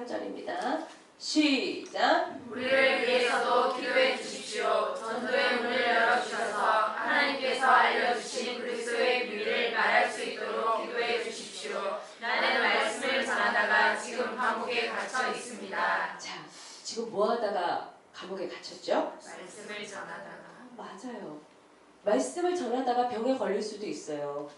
3절입니다. 시작! 우리를 위해서도 기도해 주십시오. 전도의 문을 열어주셔서 하나님께서 알려주신 그리스도의 비밀을 말할 수 있도록 기도해 주십시오. 나는 말씀을 전하다가 지금 감옥에 갇혀 있습니다. 자, 지금 뭐 하다가 감옥에 갇혔죠? 말씀을 전하다가. 맞아요. 말씀을 전하다가 병에 걸릴 수도 있어요.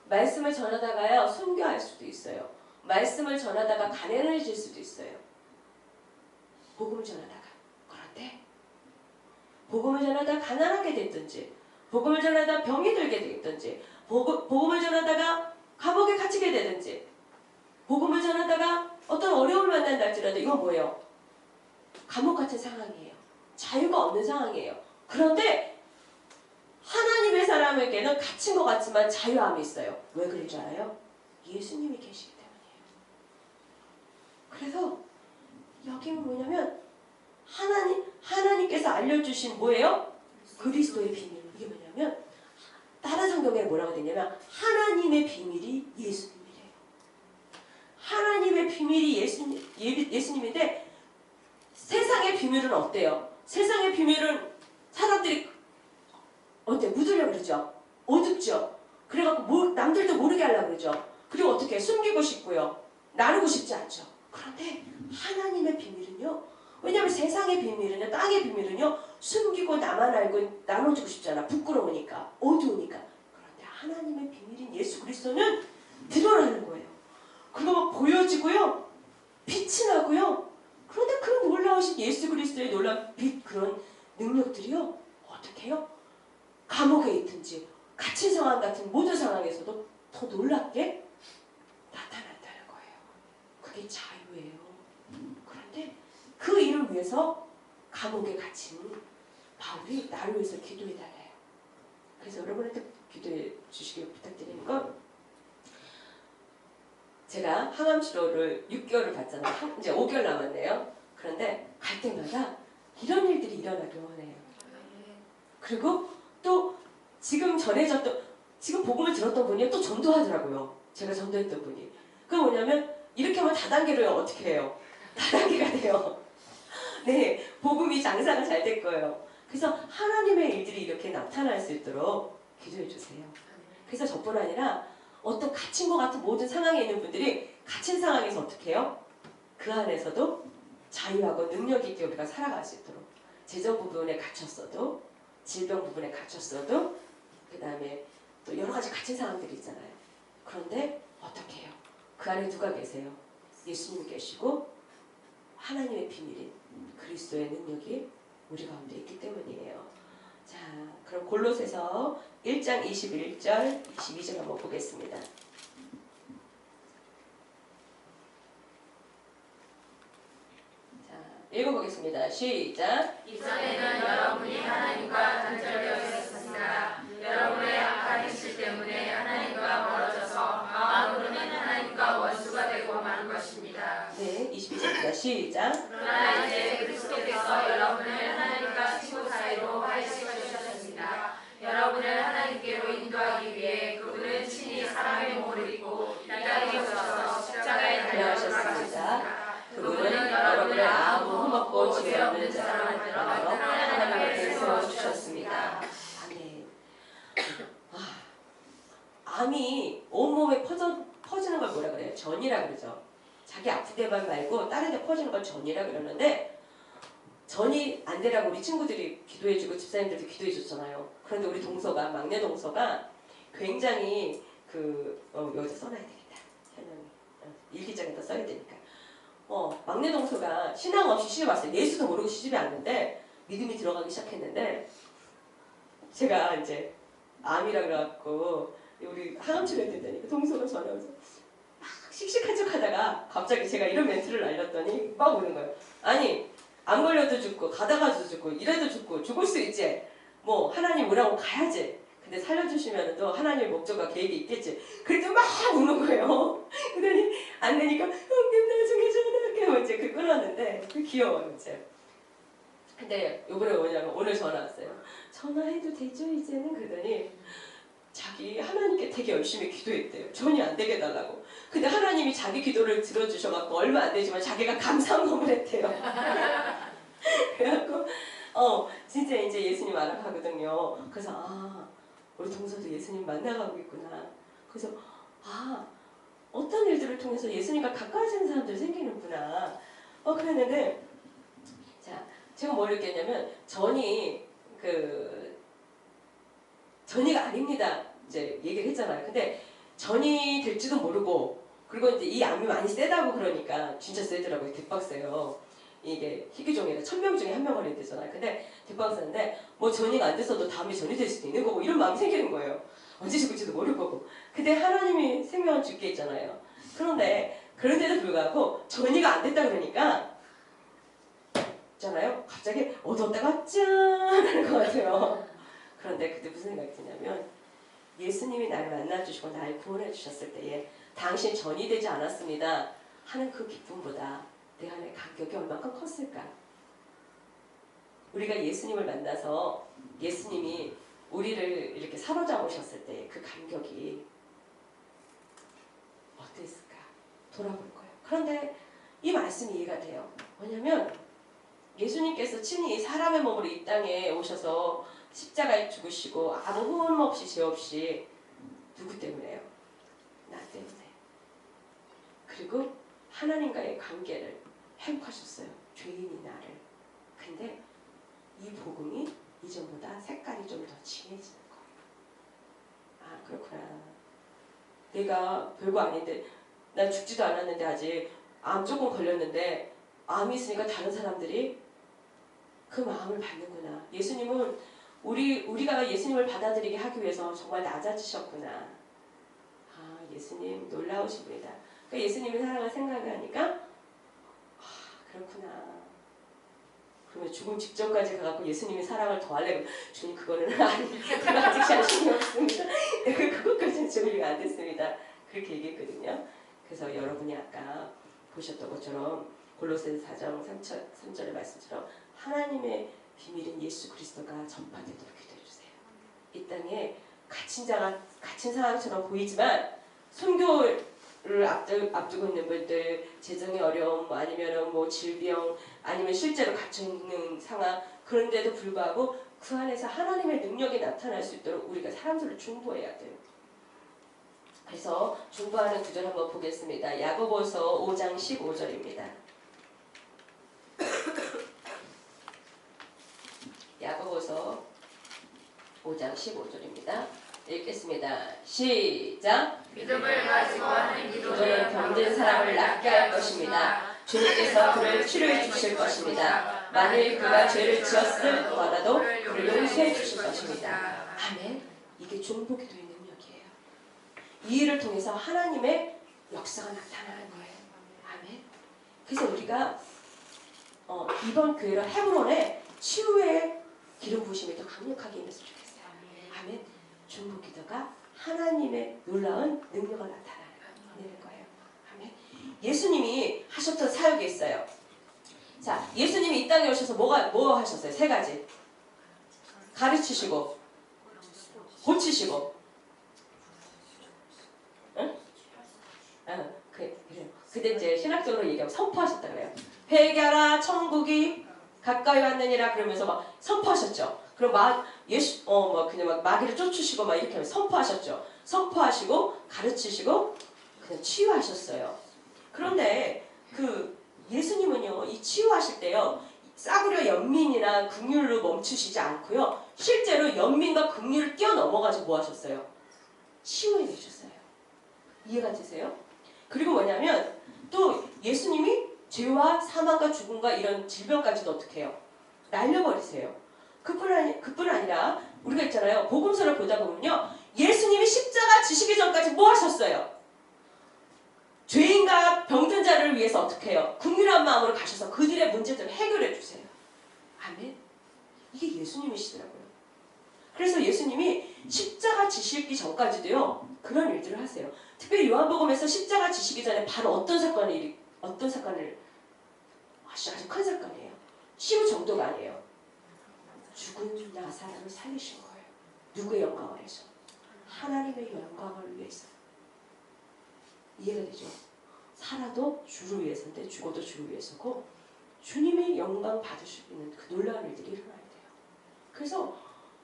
말씀을 전하다가요 순교할 수도 있어요. 말씀을 전하다가 가난해질 수도 있어요. 복음을 전하다가. 그런데 복음을 전하다가 가난하게 됐든지, 복음을 전하다가 병이 들게 됐든지, 복음을 전하다가 감옥에 갇히게 되든지, 복음을 전하다가 어떤 어려움을 만난다 할지라도 이건 뭐예요? 감옥 같은 상황이에요. 자유가 없는 상황이에요. 그런데 하나님의 사람에게는 갇힌 것 같지만 자유함이 있어요. 왜 그런 줄 알아요? 예수님이 계시기 때문이에요. 그래서 여기는 뭐냐면 하나님께서 알려주신 뭐예요? 그리스도의 비밀. 이게 뭐냐면 다른 성경에 뭐라고 되냐면 하나님의 비밀이 예수님이래요. 하나님의 비밀이 예수님인데 세상의 비밀은 어때요? 세상의 비밀은 사람들이 어때? 묻으려고 그러죠. 어둡죠. 그래갖고 남들도 모르게 하려고 그러죠. 그리고 어떻게 숨기고 싶고요. 나누고 싶지 않죠. 그런데 하나님의 비밀은요. 왜냐하면 세상의 비밀은요. 땅의 비밀은요. 숨기고 나만 알고 나눠주고 싶잖아. 부끄러우니까. 어두우니까. 그런데 하나님의 비밀인 예수 그리스도는 드러나는 거예요. 그거 막 보여지고요. 빛이 나고요. 그런데 그 놀라우신 예수 그리스도의 놀라운 빛 그런 능력들이요. 어떻게 해요? 감옥에 있든지 갇힌 상황 같은 모든 상황에서도 더 놀랍게 나타난다는 거예요. 그게 자유예요. 그런데 그 일을 위해서 감옥에 갇힌 바울이 나를 위해서 기도해달래요. 그래서 여러분한테 기도해 주시길 부탁드리는 건 제가 항암 치료를 6개월을 받잖아요. 이제 5개월 남았네요. 그런데 갈 때마다 이런 일들이 일어나길 원해요. 그리고 또 지금 지금 복음을 들었던 분이 또 전도하더라고요. 제가 전도했던 분이. 그게 뭐냐면 이렇게 하면 다단계로 어떻게 해요? 다단계가 돼요. 네, 복음이 장사가 잘 될 거예요. 그래서 하나님의 일들이 이렇게 나타날 수 있도록 기도해 주세요. 그래서 저뿐 아니라 어떤 갇힌 것 같은 모든 상황에 있는 분들이 갇힌 상황에서 어떻게 해요? 그 안에서도 자유하고 능력 있게 우리가 살아갈 수 있도록 재정 부분에 갇혔어도 질병 부분에 갇혔어도 그 다음에 또 여러 가지 갇힌 상황들이 있잖아요. 그런데 어떻게 해요? 그 안에 누가 계세요? 예수님 계시고 하나님의 비밀인 그리스도의 능력이 우리 가운데 있기 때문이에요. 자, 그럼 골로새서 1장 21절 22절 한번 보겠습니다. 읽어보겠습니다. 시작! 이전에는 여러분이 하나님과 단절되어 있었습니다. 여러분의 악한 행실 때문에 하나님과 멀어져서 마음으로는 하나님과 원수가 되고 만 것입니다. 네, 22절입니다. 시작! 그러나 이제 그리스도께서 여러분을 하나님과 친구 사이로 화해시켜 주셨습니다. 여러분을 하나님께로 인도하기 위해 그분은 친히 사람의 몸을 입고 이 땅에 오셔서 십자가에 달려가셨습니다. 그분은 여러분을 아무 흠없고 죄 없는 자로 만들어 하나님 앞에 세워주셨습니다. 아멘. 암이 온몸에 퍼지는 걸 뭐라 그래요? 전이라 그러죠. 자기 아픈 데만 말고 다른 데 퍼지는 걸 전이라 그러는데 전이 안 되라고 우리 친구들이 기도해주고 집사님들도 기도해줬잖아요. 그런데 우리 동서가 막내 동서가 굉장히 여기다 써놔야 되겠다. 현영이 일기장에다 써야 되니까. 막내 동서가 신앙 없이 시집 왔어요. 예수도 모르고 시집에 왔는데 믿음이 들어가기 시작했는데 제가 이제 암이라 그래갖고 우리 항암 치료했더니 동서가 전화해서 막 씩씩한 척 하다가 갑자기 제가 이런 멘트를 날렸더니 막 우는 거예요. 아니 안 걸려도 죽고 가다가도 죽고 이래도 죽고 죽을 수 있지. 뭐 하나님 오라고 가야지. 근데 살려주시면 또 하나님의 목적과 계획이 있겠지. 그랬더니 막 우는 거예요. 그러더니 안 되니까 형님 나중에 전화할게 하고 이제 끊었는데 귀여워요 이제. 근데 요번에 뭐냐면 오늘 전화 왔어요. 전화해도 되죠 이제는? 그러더니 자기 하나님께 되게 열심히 기도했대요. 전이 안 되게 해달라고. 근데 하나님이 자기 기도를 들어주셔갖고 얼마 안 되지만 자기가 감사함을 했대요. 그래갖고 진짜 이제 예수님 알아가거든요. 그래서 우리 동서도 예수님 만나가고 있구나. 그래서 어떤 일들을 통해서 예수님과 가까워지는 사람들이 생기는구나. 그랬는데 자 제가 뭘 느꼈냐면 전이가 아닙니다. 이제 얘기를 했잖아요. 근데 전이 될지도 모르고 그리고 이제 이 암이 많이 세다고 그러니까 진짜 세더라고요. 대박세요. 이게 희귀종이라 1000명 중에 1명 걸린대잖아요. 근데 대박세인데 뭐 전이가 안 돼서도 다음에 전이 될 수도 있는 거고 이런 마음이 생기는 거예요. 언제 죽을지도 모를 거고. 근데 하나님이 생명을 줄게 있잖아요. 그런데 그런데도 불구하고 전이가 안 됐다 그러니까 있잖아요. 갑자기 얻었다가 짠 하는 것 같아요. 그런데 그때 무슨 생각이 드냐면 예수님이 나를 만나주시고 나를 구원해 주셨을 때에 당신 전이 되지 않았습니다 하는 그 기쁨보다 내 안에 감격이 얼마큼 컸을까. 우리가 예수님을 만나서 예수님이 우리를 이렇게 사로잡으셨을 때 그 감격이 어땠을까 돌아볼 거예요. 그런데 이 말씀이 이해가 돼요. 뭐냐면 예수님께서 친히 사람의 몸으로 이 땅에 오셔서 십자가에 죽으시고 아무 흠 없이 죄 없이 누구 때문에요? 나 때문에. 그리고 하나님과의 관계를 회복하셨어요. 죄인이 나를. 근데 이 복음이 이전보다 색깔이 좀 더 진해지는 거예요. 그렇구나. 내가 별거 아닌데 난 죽지도 않았는데 아직 암 조금 걸렸는데 암이 있으니까 다른 사람들이 그 마음을 받는구나. 예수님은 우리가 예수님을 받아들이게 하기 위해서 정말 낮아지셨구나. 예수님 놀라우신 분이다. 그러니까 예수님의 사랑을 생각하니까 그렇구나. 그러면 죽음 직전까지 가갖고 예수님의 사랑을 더하려면 주님 그거는 그거 아직 자신이 없습니다. 그것까지는 준비가 안 됐습니다. 그렇게 얘기했거든요. 그래서 여러분이 아까 보셨던 것처럼 골로새서 4장 3절의 말씀처럼 하나님의 비밀인 예수 그리스도가 전파되도록 기도해주세요. 이 땅에 갇힌 상황처럼 보이지만 선교를 앞두고 있는 분들, 재정의 어려움, 아니면 뭐 질병, 아니면 실제로 갇혀있는 상황, 그런데도 불구하고 그 안에서 하나님의 능력이 나타날 수 있도록 우리가 사람들을 중보해야 돼요. 그래서 중보하는 구절 한번 보겠습니다. 야고보서 5장 15절입니다. 야고보서 5장 15절입니다. 읽겠습니다. 시작! 믿음을 가지고 하는 기도는 병든 사람을 낫게 할 것입니다. 주님께서 그를 치료해 주실 것입니다. 만일 그가 죄를 지었을지라도 그를 용서해 주실 것입니다. 아멘. 이게 중보기도의 능력이에요. 이 일을 통해서 하나님의 역사가 나타나는 거예요. 아멘. 그래서 우리가 이번 교회로 헤브론에 치유의 기름 부으심이 더 강력하게 임했으면 좋겠어요. 아멘. 중보기도가 하나님의 놀라운 능력을 나타내는 거예요. 아멘. 예수님이 하셨던 사역이 있어요. 자, 예수님이 이 땅에 오셔서 뭐 하셨어요? 3가지. 가르치시고, 고치시고, 응? 그래요. 근데 이제 신학적으로 얘기하면 선포하셨다 그래요. 회개하라, 천국이 가까이 왔느니라 그러면서 막 선포하셨죠. 그럼 그냥 막 마귀를 쫓으시고 막 이렇게 선포하셨죠. 선포하시고 가르치시고 그냥 치유하셨어요. 그런데 그 예수님은요, 이 치유하실 때요, 싸구려 연민이나 긍휼로 멈추시지 않고요, 실제로 연민과 긍휼을 뛰어넘어가지고 뭐 하셨어요? 치유해 주셨어요. 이해가 되세요? 그리고 뭐냐면 또 예수님이 죄와 사망과 죽음과 이런 질병까지도 어떻게 해요? 날려버리세요. 그뿐 아니라 우리가 있잖아요. 복음서를 보다 보면요, 예수님이 십자가 지시기 전까지 뭐 하셨어요? 죄인과 병든 자를 위해서 어떻게 해요? 긍휼한 마음으로 가셔서 그들의 문제들을 해결해 주세요. 아멘. 이게 예수님이시더라고요. 그래서 예수님이 십자가 지시기 전까지도요, 그런 일들을 하세요. 특별히 요한복음에서 십자가 지시기 전에 바로 어떤 사건을 아주 큰 사건이에요. 치유 정도가 아니에요. 죽은 나사로를 살리신 거예요. 누구의 영광을 위해서? 하나님의 영광을 위해서. 이해가 되죠? 살아도 주를 위해서인데 죽어도 주를 위해서고 주님의 영광 받을 수 있는 그 놀라운 일들이 일어나야 돼요. 그래서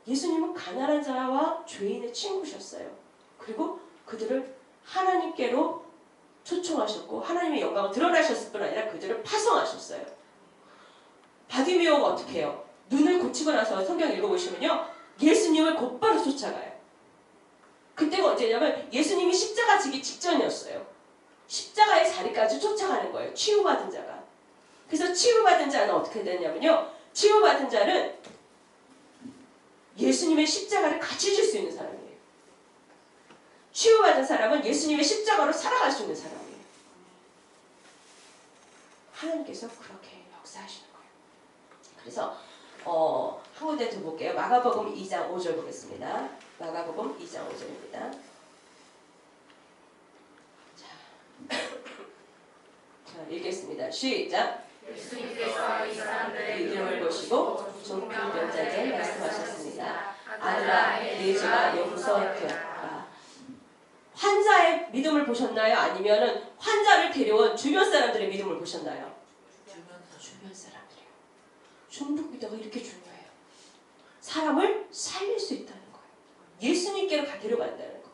예수님은 가난한 자와 죄인의 친구셨어요. 그리고 그들을 하나님께로 초청하셨고 하나님의 영광을 드러나셨을 뿐 아니라 그들을 파송하셨어요. 바디메오가 어떻게 해요? 눈을 고치고 나서 성경 읽어보시면요. 예수님을 곧바로 쫓아가요. 그때가 언제냐면 예수님이 십자가 지기 직전이었어요. 십자가의 자리까지 쫓아가는 거예요. 치유받은 자가. 그래서 치유받은 자는 어떻게 되냐면요. 치유받은 자는 예수님의 십자가를 같이 질 수 있는 사람이에요. 치유받은 사람은 예수님의 십자가로 살아갈 수 있는 사람이에요. 하나님께서 그렇게 역사하시는 거예요. 그래서 한 군데 더 볼게요. 마가복음 2장 5절 보겠습니다. 마가복음 2장 5절입니다. 자, 읽겠습니다. 시작. 예수님께서 이 사람들의 이름을 보시고 종필병자에게 말씀하셨습니다. 아들아, 네 죄가 용서되었다. 환자의 믿음을 보셨나요? 아니면은 환자를 데려온 주변 사람들의 믿음을 보셨나요? 주변 사람들이요. 중독 기도가 이렇게 중요해요. 사람을 살릴 수 있다는 거예요. 예수님께로 데려간다는 거.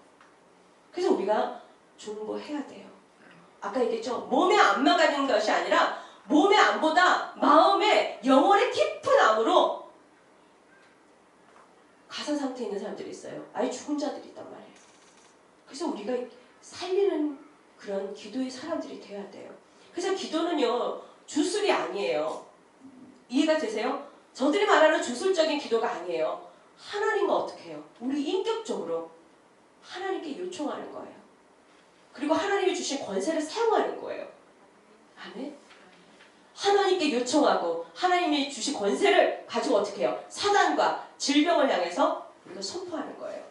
그래서 우리가 중보해야 돼요. 아까 얘기했죠. 몸에 안만 가지는 것이 아니라 몸의 암보다 마음의 영혼의 깊은 암으로 가사 상태에 있는 사람들이 있어요. 아예 죽은 자들이 있단 말이에요. 그래서 우리가 살리는 그런 기도의 사람들이 돼야 돼요. 그래서 기도는요. 주술이 아니에요. 이해가 되세요? 저들이 말하는 주술적인 기도가 아니에요. 하나님과 어떻게 해요? 우리 인격적으로 하나님께 요청하는 거예요. 그리고 하나님이 주신 권세를 사용하는 거예요. 아멘? 하나님께 요청하고 하나님이 주신 권세를 가지고 어떻게 해요? 사단과 질병을 향해서 우리가 선포하는 거예요.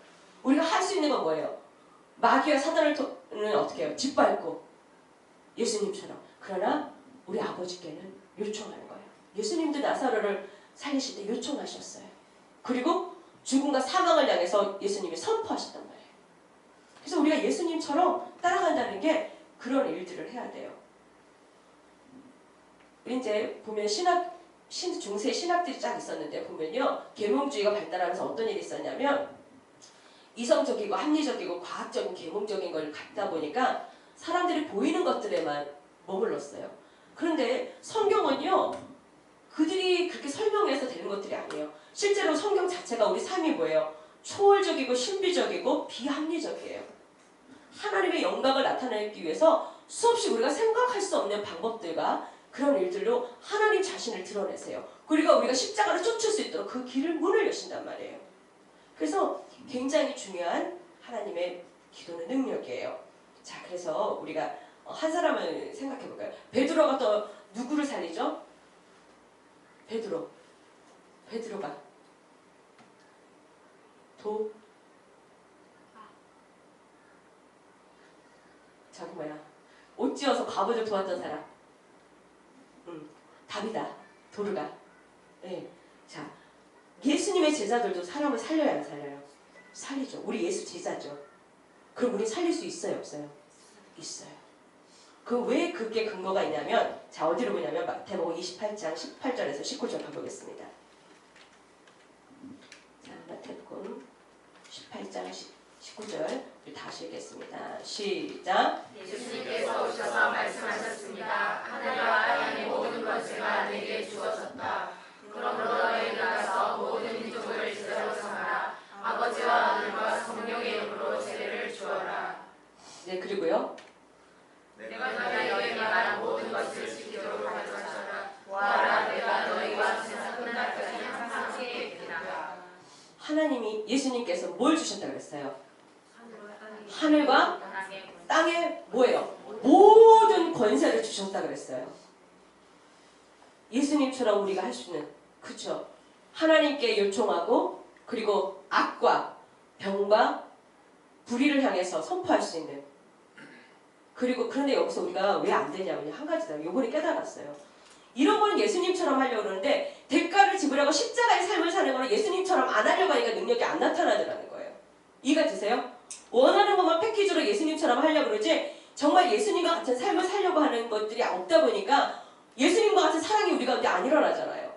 우리가 할 수 있는 건 뭐예요? 마귀와 사단을 어떻게 해요? 짓밟고 예수님처럼. 그러나 우리 아버지께는 요청하는 거예요. 예수님도 나사로를 살리실 때 요청하셨어요. 그리고 죽음과 사망을 향해서 예수님이 선포하셨단 말이에요. 그래서 우리가 예수님처럼 따라간다는 게 그런 일들을 해야 돼요. 이제 보면 중세 신학들이 쫙 있었는데 보면요. 계몽주의가 발달하면서 어떤 일이 있었냐면 이성적이고 합리적이고 과학적인 계몽적인 걸 갖다 보니까 사람들이 보이는 것들에만 머물렀어요. 그런데 성경은요. 그들이 그렇게 설명해서 되는 것들이 아니에요. 실제로 성경 자체가 우리 삶이 뭐예요? 초월적이고 신비적이고 비합리적이에요. 하나님의 영광을 나타내기 위해서 수없이 우리가 생각할 수 없는 방법들과 그런 일들로 하나님 자신을 드러내세요. 그리고 우리가 십자가를 쫓을 수 있도록 그 길을 문을 여신단 말이에요. 그래서 굉장히 중요한 하나님의 기도는 능력이에요. 자, 그래서 우리가 한 사람을 생각해 볼까요? 베드로가 또 누구를 살리죠? 베드로가 저기 뭐야? 옷 지어서 과부를 도왔던 사람. 답이다. 도르가. 네. 자, 예수님의 제자들도 사람을 살려야 안 살려요? 살리죠. 우리 예수 제자죠. 그럼 우리 살릴 수 있어요? 없어요? 있어요. 왜 그게 근거가 있냐면 자 어디로 보냐면 마태복음 28장 18절에서 19절 가보겠습니다. 자 마태복음 18장 19절 다시 읽겠습니다. 시작. 예수님께서 오셔서 말씀하셨습니다. 하늘과 땅의 모든 권세가 내게 주어졌다. 그러므로 너희가 가서 모든 민족을 제자로 삼아라. 아버지와 아들과 성령의 이름으로 세례를 주어라. 네 그리고요. 내가 너희에게 말한 모든 것을 지키도록 가르쳐라. 보아라, 내가 너희와 세상 끝날까지 항상 함께 있다. 하나님이 예수님께서 뭘 주셨다고 그랬어요? 하늘과 땅에 뭐예요? 모든 권세를 주셨다고 그랬어요. 예수님처럼 우리가 할 수 있는 그렇죠. 하나님께 요청하고 그리고 악과 병과 불의를 향해서 선포할 수 있는 그리고 그런데 여기서 우리가 왜 안 되냐면요. 한 가지다. 요번에 깨달았어요. 이런 거는 예수님처럼 하려고 그러는데 대가를 지불하고 십자가의 삶을 사는 거는 예수님처럼 안 하려고 하니까 능력이 안 나타나더라는 거예요. 이해가 되세요? 원하는 것만 패키지로 예수님처럼 하려고 그러지 정말 예수님과 같은 삶을 살려고 하는 것들이 없다 보니까 예수님과 같은 사랑이 우리 가운데 안 일어나잖아요.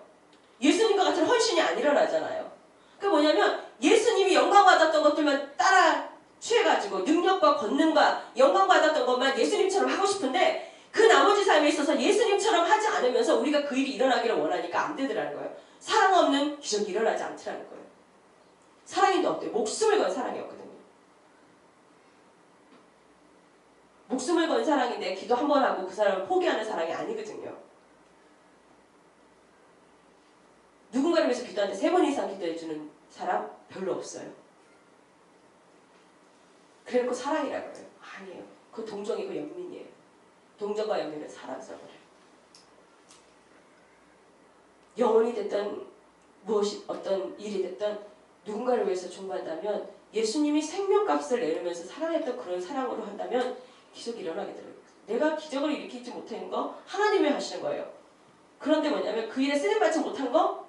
예수님과 같은 헌신이 안 일어나잖아요. 그게 뭐냐면 예수님이 영광받았던 것들만 따라 취해가지고 능력과 권능과 영광받았던 것만 예수님처럼 하고 싶은데 그 나머지 삶에 있어서 예수님처럼 하지 않으면서 우리가 그 일이 일어나기를 원하니까 안 되더라는 거예요. 사랑 없는 기적이 일어나지 않더라는 거예요. 사랑인데 어때요? 목숨을 건 사랑이었거든요. 목숨을 건 사랑인데 기도 한 번 하고 그 사람을 포기하는 사랑이 아니거든요. 누군가를 위해서 기도하는데 3번 이상 기도해주는 사람 별로 없어요. 그래놓고 사랑이라고 해요. 아니에요. 그거 동정이고 연민이에요. 동정과 연민은 사랑스러워요. 영혼이 됐든 무엇이 어떤 일이 됐든 누군가를 위해서 존버한다면 예수님이 생명값을 내려면서 사랑했던 그런 사랑으로 한다면 기적이 일어나게 돼요. 내가 기적을 일으키지 못한 거 하나님이 하시는 거예요. 그런데 뭐냐면 그 일에 쓰임받지 못한 거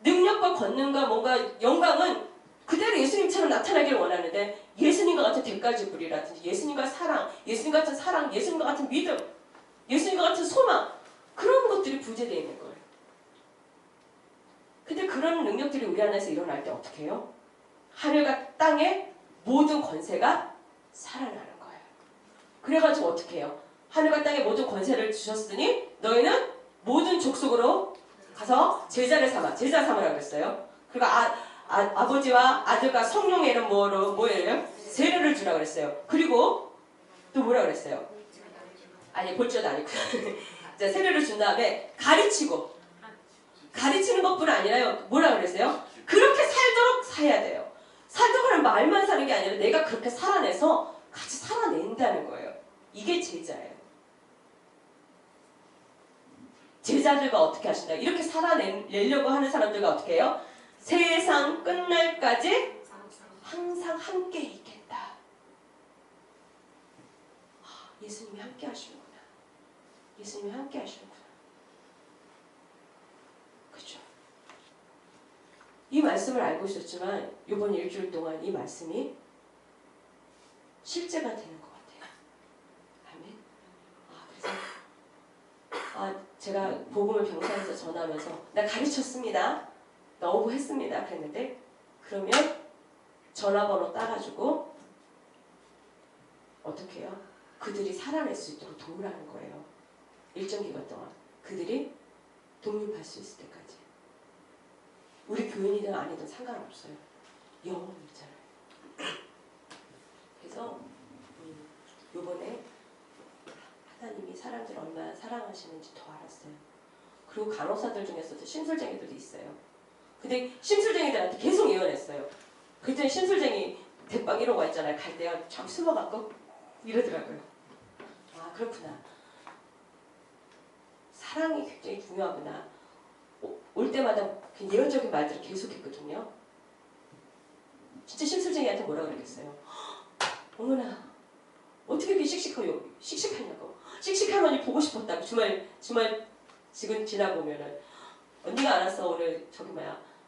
능력과 권능과 뭔가 영광은 그대로 예수님처럼 나타나기를 원하는데 예수님과 같은 대가지불이라든지 예수님과 사랑, 예수님 같은 사랑, 예수님과 같은 믿음, 예수님과 같은 소망 그런 것들이 부재되어 있는 거예요. 근데 그런 능력들이 우리 안에서 일어날 때 어떻게 해요? 하늘과 땅의 모든 권세가 살아나는 거예요. 그래가지고 어떻게 해요? 하늘과 땅의 모든 권세를 주셨으니 너희는 모든 족속으로 가서 제자 삼으라고 그랬어요. 그리고 아버지와 아들과 성령의 이름 뭐예요? 세례를 주라고 그랬어요. 그리고 또 뭐라고 그랬어요? 아니 볼지어도 아니고 세례를 준 다음에 가르치는 것뿐 아니라요. 뭐라고 그랬어요? 그렇게 살도록 사야 돼요. 살도록 하는 말만 사는 게 아니라 내가 그렇게 살아내서 같이 살아낸다는 거예요. 이게 제자예요. 제자들과 어떻게 하신다? 이렇게 살아내려고 하는 사람들과 어떻게 해요? 세상 끝날까지 항상 함께 있겠다. 예수님이 함께 하시는구나. 예수님이 함께 하시는구나. 그렇죠? 이 말씀을 알고 있었지만 이번 일주일 동안 이 말씀이 실제가 되는 것 같아요. 아멘. 그래서 제가 복음을 병사에서 전하면서 나 가르쳤습니다. 나 어부했습니다. 그랬는데 그러면 전화번호 따가지고 어떻게 해요? 그들이 살아낼 수 있도록 도우라는 거예요. 일정 기간 동안 그들이 독립할 수 있을 때까지. 우리 교인이든 아니든 상관없어요. 영혼이 있잖아요. 그래서 요번에 하나님이 사람들을 얼마나 사랑하시는지 더 알았어요. 그리고 간호사들 중에서도 심술쟁이들도 있어요. 근데 심술쟁이들한테 계속 예언했어요. 그랬더니 심술쟁이 대빵 1호가 있잖아요. 갈 때요. 저기 숨어갖고 이러더라고요. 그렇구나. 사랑이 굉장히 중요하구나. 올 때마다 예언적인 말들을 계속했거든요. 진짜 심술쟁이한테 뭐라 그러겠어요. 어머나 어떻게 이렇게 씩씩하냐고. 씩씩한 언니 보고 싶었다고. 주말 지금 지나보면은 언니가 알아서 오늘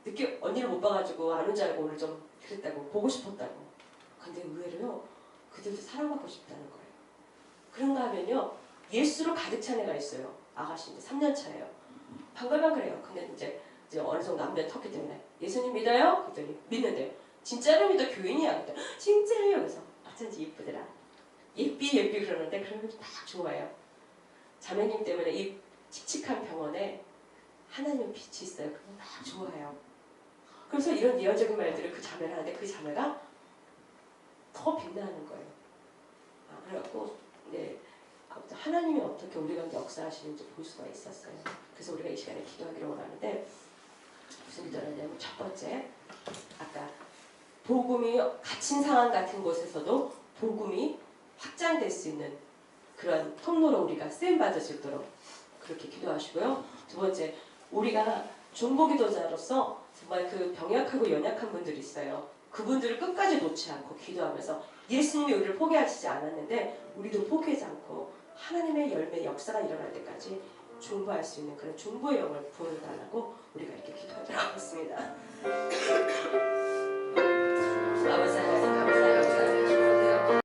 늦게 언니를 못 봐가지고 안 온 줄 알고 오늘 좀 그랬다고. 보고 싶었다고. 근데 의외로요. 그들도 사랑받고 싶다는 거예요. 그런가 하면요. 예수로 가득 찬 애가 있어요. 아가씨인데 3년 차예요. 방글방글해요. 근데 이제 어느 정도 안면 텄기 때문에 예수님 믿어요? 그랬더니 믿는데요. 진짜로 믿어? 교인이야? 그랬더니 진짜예요. 그래서 어쩐지 이쁘더라. 예삐 그러는데 그러면 딱 좋아요. 자매님 때문에 이 칙칙한 병원에 하나님 빛이 있어요. 그러면 딱 좋아요. 그래서 이런 예언적인 말들을 그 자매를 하는데 그 자매가 더 빛나는 거예요. 그래갖고 하나님이 어떻게 우리 가운데 역사하시는지 볼 수가 있었어요. 그래서 우리가 이 시간에 기도하기를 원하는데 무슨 기도하냐면 첫 번째 아까 복음이 갇힌 상황 같은 곳에서도 복음이 확장될 수 있는 그런 통로로 우리가 쓰임받을 수 있도록 그렇게 기도하시고요. 두 번째 우리가 중보기도자로서 정말 그 병약하고 연약한 분들이 있어요. 그분들을 끝까지 놓지 않고 기도하면서 예수님이 우리를 포기하시지 않았는데 우리도 포기하지 않고 하나님의 열매 역사가 일어날 때까지 중보할 수 있는 그런 중보의 영을 부어달라고 우리가 이렇게 기도하도록 하겠습니다. 아버지 하나님